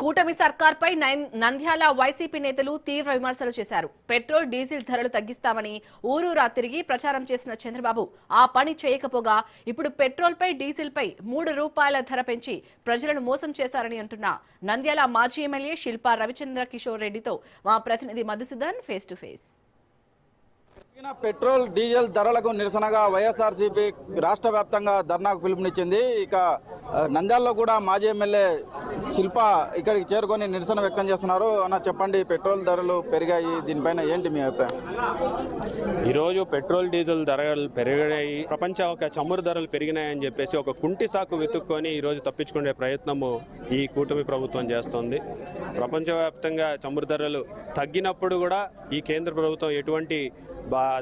కూటమి సర్కార్పై నంద్యాల వైసీపీ నేతలు తీవ్ర విమర్శలు చేశారు. పెట్రోల్ డీజిల్ ధరలు తగ్గిస్తామని ఊరూరా తిరిగి ప్రచారం చేసిన చంద్రబాబు ఆ పని చేయకపోగా ఇప్పుడు పెట్రోల్పై డీజిల్పై ₹3 ధర పెంచి ప్రజలను మోసం చేశారని అంటున్న నంద్యాల మాజీ ఎమ్మెల్యే శిల్పా రవిచంద్ర కిషోర్ రెడ్డితో మా ప్రతినిధి Madhusudan face to face. Petrol diesel ధరలకు నిరసనగా వైఎస్ఆర్సీపీ రాష్ట్ర వ్యాప్తంగా ధర్నాకు పిలుపునిచ్చింది. ఇక నంద్యాలలో కూడా మాజీ ఎమ్మెల్యే శిల్ప ఇక్కడికి చేరుకొని నిరసన వ్యక్తం చేస్తున్నారు. అన్న చెప్పండి, పెట్రోల్ ధరలు పెరిగాయి, దీనిపైన ఏంటి మీ అభిప్రాయం? ఈరోజు పెట్రోల్ డీజిల్ ధరలు పెరిగాయి, ప్రపంచ చమురు ధరలు పెరిగినాయని చెప్పేసి ఒక కుంటి సాకు వెతుక్కొని ఈరోజు తప్పించుకునే ప్రయత్నము ఈ కూటమి ప్రభుత్వం చేస్తోంది. ప్రపంచవ్యాప్తంగా చమురు ధరలు తగ్గినప్పుడు కూడా ఈ కేంద్ర ప్రభుత్వం ఎటువంటి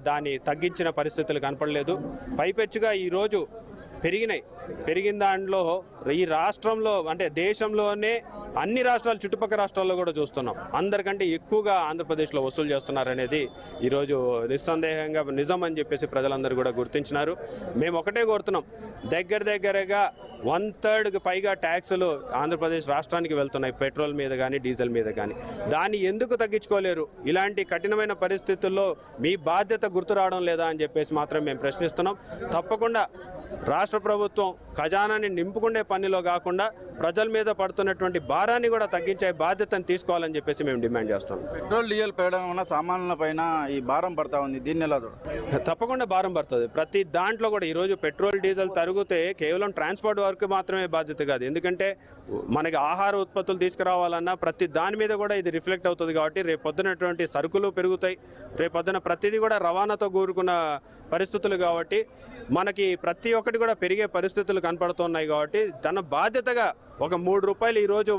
దాన్ని తగ్గించిన పరిస్థితులు కనపడలేదు. పైపెచ్చుగా ఈరోజు పెరిగిన దాంట్లో ఈ రాష్ట్రంలో అంటే దేశంలోనే అన్ని రాష్ట్రాలు చుట్టుపక్కల రాష్ట్రాల్లో కూడా చూస్తున్నాం. అందరికంటే ఎక్కువగా ఆంధ్రప్రదేశ్లో వసూలు చేస్తున్నారనేది ఈరోజు నిస్సందేహంగా నిజం అని చెప్పేసి ప్రజలందరూ కూడా గుర్తించినారు. మేము ఒకటే కోరుతున్నాం, దగ్గరగా 1/3కి పైగా ట్యాక్సులు ఆంధ్రప్రదేశ్ రాష్ట్రానికి వెళ్తున్నాయి, పెట్రోల్ మీద కానీ డీజిల్ మీద కానీ. దాన్ని ఎందుకు తగ్గించుకోలేరు? ఇలాంటి కఠినమైన పరిస్థితుల్లో మీ బాధ్యత గుర్తు రావడం లేదా అని చెప్పేసి మాత్రం మేము ప్రశ్నిస్తున్నాం. తప్పకుండా రాష్ట్ర ప్రభుత్వం ఖజానాన్ని నింపుకునే పనిలో కాకుండా ప్రజల మీద పడుతున్నటువంటి భారాన్ని కూడా తగ్గించే బాధ్యతను తీసుకోవాలని చెప్పేసి మేము డిమాండ్ చేస్తాం. పెట్రోల్ డీజిల్ పెరగడం వల్ల సామాన్యుల పైన ఈ భారం పడతా ఉంది, దీన్ని ఎలా చూడాలి? తప్పకుండా భారం పడుతుంది. ప్రతి దాంట్లో కూడా ఈరోజు పెట్రోల్ డీజిల్ తరిగితే కేవలం ట్రాన్స్పోర్ట్ వరకు మాత్రమే బాధ్యత కాదు. ఎందుకంటే మనకి ఆహార ఉత్పత్తులు తీసుకురావాలన్నా ప్రతి దాని మీద కూడా ఇది రిఫ్లెక్ట్ అవుతుంది. కాబట్టి రేపు పొద్దునటువంటి సరుకులు పెరుగుతాయి, రేపు పొద్దున ప్రతిదీ కూడా రవాణాతో కూడుకున్న పరిస్థితులు. కాబట్టి మనకి ప్రతి ఒక్కటి కూడా పెరిగే పరిస్థితులు కనపడుతున్నాయి. కాబట్టి తన బాధ్యతగా ఒక ₹3 ఈరోజు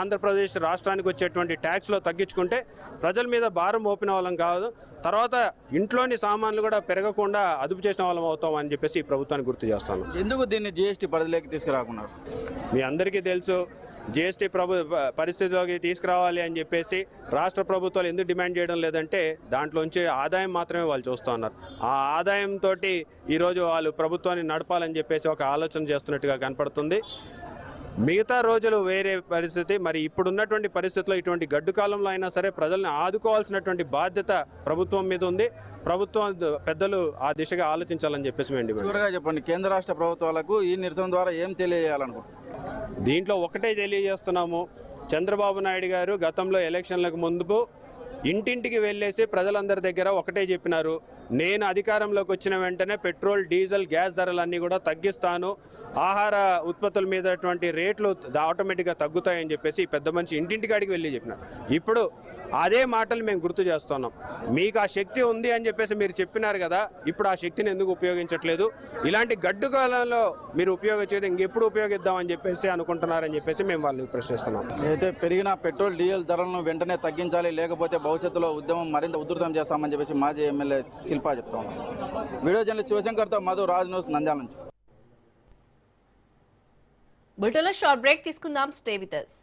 ఆంధ్రప్రదేశ్ రాష్ట్రానికి వచ్చేటువంటి ట్యాక్స్లో తగ్గించుకుంటే ప్రజల మీద భారం మోపిన వాళ్ళం కాదు, తర్వాత ఇంట్లోని సామాన్లు కూడా పెరగకుండా అదుపు చేసిన వాళ్ళం అవుతాం అని చెప్పేసి ఈ ప్రభుత్వాన్ని గుర్తు చేస్తాను. ఎందుకు దీన్ని జీఎస్టీ పరిధిలోకి తీసుకురాకున్నారు? మీ అందరికీ తెలుసు, జీఎస్టీ పరిస్థితిలోకి తీసుకురావాలి అని చెప్పేసి రాష్ట్ర ప్రభుత్వాలు ఎందుకు డిమాండ్ చేయడం లేదంటే దాంట్లోంచి ఆదాయం మాత్రమే వాళ్ళు చూస్తూ ఉన్నారు. ఆ ఆదాయంతో ఈరోజు వాళ్ళు ప్రభుత్వాన్ని నడపాలని చెప్పేసి ఒక ఆలోచన చేస్తున్నట్టుగా కనపడుతుంది. మిగతా రోజులు వేరే పరిస్థితి. మరి ఇప్పుడున్నటువంటి పరిస్థితుల్లో ఇటువంటి గడ్డు కాలంలో అయినా సరే ప్రజల్ని ఆదుకోవాల్సినటువంటి బాధ్యత ప్రభుత్వం మీద ఉంది. ప్రభుత్వం పెద్దలు ఆ దిశగా ఆలోచించాలని చెప్పేసి మేము చెప్పండి, కేంద్ర రాష్ట్ర ప్రభుత్వాలకు ఈ నిరసన ద్వారా ఏం తెలియజేయాలనుకుంటున్నారు? దీంట్లో ఒకటే తెలియజేస్తున్నాము, చంద్రబాబు నాయుడు గారు గతంలో ఎలక్షన్లకు ముందు ఇంటింటికి వెళ్ళేసి ప్రజలందరి దగ్గర ఒకటే చెప్పినారు, నేను అధికారంలోకి వచ్చిన వెంటనే పెట్రోల్ డీజిల్ గ్యాస్ ధరలన్నీ కూడా తగ్గిస్తాను, ఆహార ఉత్పత్తుల మీదటువంటి రేట్లు ఆటోమేటిక్గా తగ్గుతాయని చెప్పేసి పెద్ద మనిషి ఇంటింటికాడికి వెళ్ళి చెప్పినారు. ఇప్పుడు అదే మాటలు మేము గుర్తు చేస్తున్నాం. మీకు ఆ శక్తి ఉంది అని చెప్పేసి మీరు చెప్పినారు కదా, ఇప్పుడు ఆ శక్తిని ఎందుకు ఉపయోగించట్లేదు? ఇలాంటి గడ్డు కాలంలో మీరు ఉపయోగించేది ఇంకెప్పుడు ఉపయోగిద్దామని చెప్పేసి అనుకుంటున్నారని చెప్పేసి మేము వాళ్ళని ప్రశ్నిస్తున్నాం. అయితే పెరిగిన పెట్రోల్ డీజిల్ ధరలను వెంటనే తగ్గించాలి, లేకపోతే భవిష్యత్తులో ఉద్యమం మరింత ఉధృతం చేస్తామని చెప్పేసి మాజీ ఎమ్మెల్యే శిల్పా చెప్తాం. వీడియో జర్నలిస్ట్ శివశంకర్తో మధు, రాజ్ న్యూస్, నంద్యాల నుంచి. బులెటిన్లో షార్ట్ బ్రేక్ తీసుకుందాం. Stay with us.